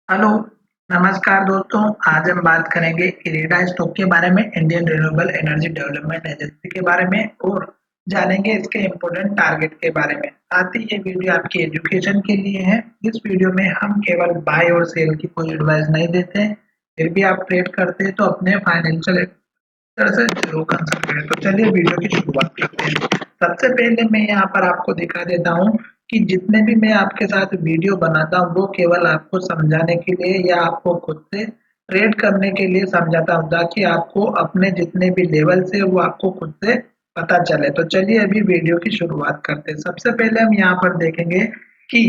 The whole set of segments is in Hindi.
हेलो, नमस्कार दोस्तों। आज हम बात करेंगे इरेडा स्टॉक के बारे में, Indian renewable energy development agency के बारे में और जानेंगे इसके इम्पोर्टेंट टारगेट के बारे में। साथ ही ये वीडियो आपकी एजुकेशन के लिए है। इस वीडियो में हम केवल बाय और सेल की कोई एडवाइस नहीं देते हैं। फिर भी आप ट्रेड करते हैं तो अपने फाइनेंशियल से जरूर कंसल्ट करें। तो चलिए वीडियो की शुरुआत करते हैं। सबसे पहले मैं यहाँ पर आपको दिखा देता हूँ कि जितने भी मैं आपके साथ वीडियो बनाता हूँ वो केवल आपको समझाने के लिए या आपको खुद से ट्रेड करने के लिए समझाता हूँ, ताकि आपको अपने जितने भी लेवल से वो आपको खुद से पता चले। तो चलिए अभी वीडियो की शुरुआत करते हैं। सबसे पहले हम यहाँ पर देखेंगे कि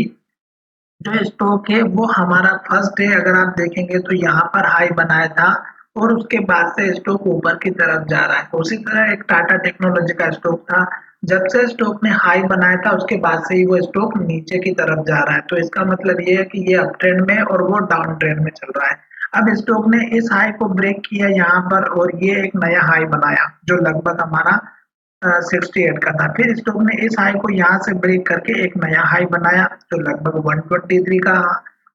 जो स्टॉक है वो हमारा फर्स्ट डे अगर आप देखेंगे तो यहाँ पर हाई बनाया था और उसके बाद से स्टॉक ऊपर की तरफ जा रहा है। उसी तरह एक टाटा टेक्नोलॉजी का स्टॉक था, जब से स्टॉक ने हाई बनाया था उसके बाद से ही वो स्टॉक नीचे की तरफ जा रहा है। तो इसका मतलब ये है कि ये अप ट्रेंड में और वो डाउन ट्रेंड में चल रहा है। अब स्टॉक ने इस हाई को ब्रेक किया यहाँ पर और ये एक नया हाई बनाया जो लगभग हमारा 68 का था। फिर स्टॉक ने इस हाई को यहाँ से ब्रेक करके एक नया हाई बनाया जो लगभग 123 का।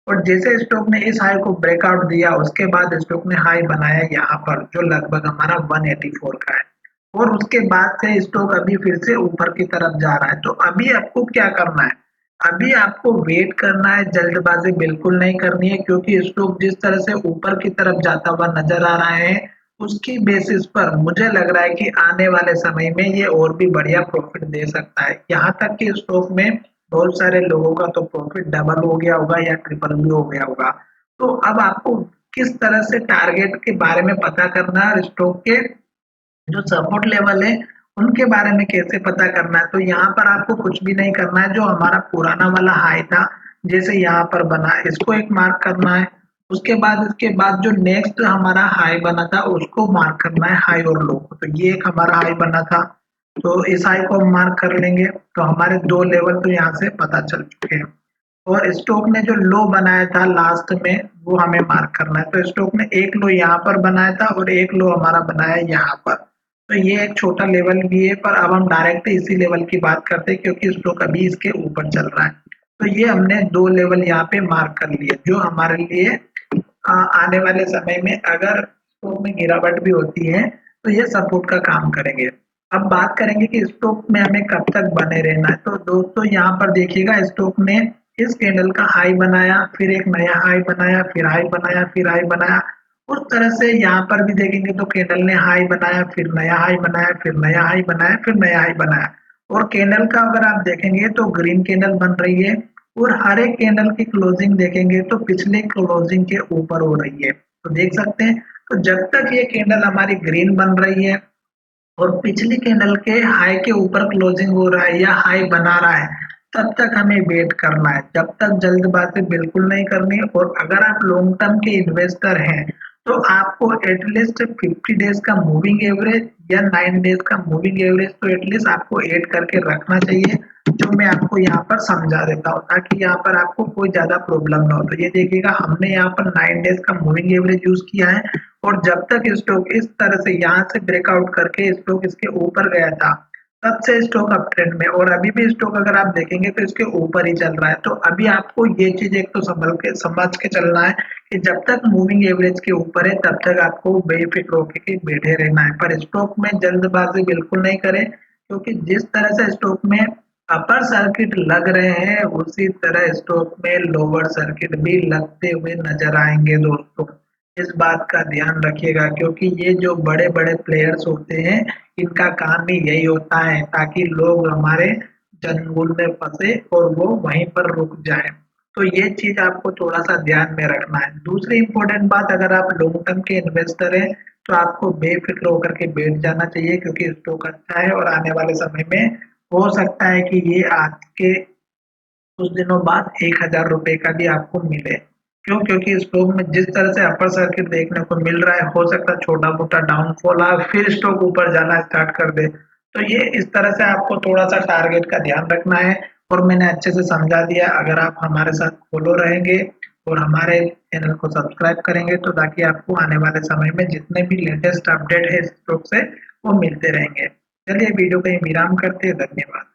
और जैसे स्टॉक ने इस हाई को ब्रेकआउट दिया उसके बाद स्टॉक ने हाई बनाया यहाँ पर जो लगभग हमारा 184 का है। और उसके बाद से स्टॉक अभी फिर से ऊपर की तरफ जा रहा है। तो अभी आपको क्या करना है? अभी आपको वेट करना है, जल्दबाजी बिल्कुल नहीं करनी है, क्योंकि स्टॉक जिस तरह से ऊपर की तरफ जाता हुआ नजर आ रहा है उसकी बेसिस पर मुझे लग रहा है कि आने वाले समय में ये और भी बढ़िया प्रॉफिट दे सकता है। यहाँ तक कि स्टॉक में बहुत सारे लोगों का तो प्रॉफिट डबल हो गया होगा या ट्रिपल भी हो गया होगा। तो अब आपको किस तरह से टारगेट के बारे में पता करना है, स्टॉक के जो सपोर्ट लेवल है उनके बारे में कैसे पता करना है। तो यहाँ पर आपको कुछ भी नहीं करना है। जो हमारा पुराना वाला हाई था जैसे यहाँ पर बना, इसको एक मार्क करना है। उसके बाद जो नेक्स्ट हमारा हाई बना था उसको मार्क करना है, हाई और लो को। तो ये एक हमारा हाई बना था तो इस हाई को हम मार्क कर लेंगे। तो हमारे दो लेवल तो यहाँ से पता चल चुके हैं। और स्टॉक ने जो लो बनाया था लास्ट में वो हमें मार्क करना है। तो स्टॉक ने एक लो यहाँ पर बनाया था और एक लो हमारा बनाया यहाँ पर। तो ये एक छोटा लेवल भी है, पर अब हम डायरेक्ट इसी लेवल की बात करते हैं क्योंकि स्टॉक अभी इसके ऊपर चल रहा है। तो ये हमने दो लेवल यहाँ पे मार्क कर लिए जो हमारे लिए आने वाले समय में अगर स्टॉक में गिरावट भी होती है तो ये सपोर्ट का काम करेंगे। अब बात करेंगे कि स्टॉक में हमें कब तक बने रहना है। तो दोस्तों यहाँ पर देखिएगा, स्टॉक ने इस कैंडल का हाई बनाया, फिर एक नया हाई बनाया, फिर हाई बनाया, फिर हाई बनाया। उस तरह से यहाँ पर भी देखेंगे तो कैंडल ने हाई बनाया, फिर नया हाई बनाया, फिर नया हाई बनाया, फिर नया हाई बनाया। और कैंडल का अगर आप देखेंगे तो ग्रीन कैंडल बन रही है और हर एक कैंडल की क्लोजिंग देखेंगे तो पिछले क्लोजिंग के ऊपर हो रही है। तो देख सकते हैं, तो जब तक ये कैंडल हमारी ग्रीन बन रही है और पिछली कैंडल के हाई के ऊपर क्लोजिंग हो रहा है या हाई बना रहा है तब तक हमें वेट करना है। जब तक जल्दबाजी बिल्कुल नहीं करनी। और अगर आप लॉन्ग टर्म के इन्वेस्टर हैं तो आपको एटलीस्ट 50 डेज का मूविंग एवरेज या 9 डेज का मूविंग एवरेज तो एटलीस्ट आपको ऐड करके रखना चाहिए, जो मैं आपको यहाँ पर समझा देता हूँ ताकि यहाँ पर आपको कोई ज्यादा प्रॉब्लम ना हो। तो ये देखिएगा, हमने यहाँ पर 9 डेज का मूविंग एवरेज यूज किया है और जब तक स्टॉक इस तरह से यहाँ से ब्रेकआउट करके स्टॉक इसके ऊपर गया था तब से स्टॉक अप ट्रेंड में, और अभी भी स्टॉक अगर आप देखेंगे तो इसके ऊपर ही चल रहा है। तो अभी आपको ये चीज एक तो समझ के चलना है कि जब तक मूविंग एवरेज के ऊपर है तब तक आपको बेफिक्र होकर के बैठे रहना है। पर स्टॉक में जल्दबाजी बिल्कुल नहीं करें, क्योंकि जिस तरह से स्टॉक में अपर सर्किट लग रहे हैं उसी तरह स्टॉक में लोअर सर्किट भी लगते हुए नजर आएंगे दोस्तों। इस बात का ध्यान रखिएगा, क्योंकि ये जो बड़े बड़े प्लेयर्स होते हैं इनका काम भी यही होता है ताकि लोग हमारे चंगुल में फंसे और वो वहीं पर रुक जाए। तो ये चीज आपको थोड़ा सा ध्यान में रखना है। दूसरी इंपॉर्टेंट बात, अगर आप लॉन्ग टर्म के इन्वेस्टर हैं तो आपको बेफिक्र होकर के बैठ जाना चाहिए, क्योंकि स्टॉक अच्छा है और आने वाले समय में हो सकता है कि ये आज के कुछ दिनों बाद 1000 रुपए का भी आपको मिले। क्यों? क्योंकि स्टॉक में जिस तरह से अपर सर्किट देखने को मिल रहा है हो सकता है छोटा मोटा डाउनफॉल आ फिर स्टॉक ऊपर जाना स्टार्ट कर दे। तो ये इस तरह से आपको थोड़ा सा टारगेट का ध्यान रखना है और मैंने अच्छे से समझा दिया। अगर आप हमारे साथ फॉलो रहेंगे और हमारे चैनल को सब्सक्राइब करेंगे तो ताकि आपको आने वाले समय में जितने भी लेटेस्ट अपडेट है स्टॉक से वो मिलते रहेंगे। चलिए वीडियो को विराम करते हैं। धन्यवाद।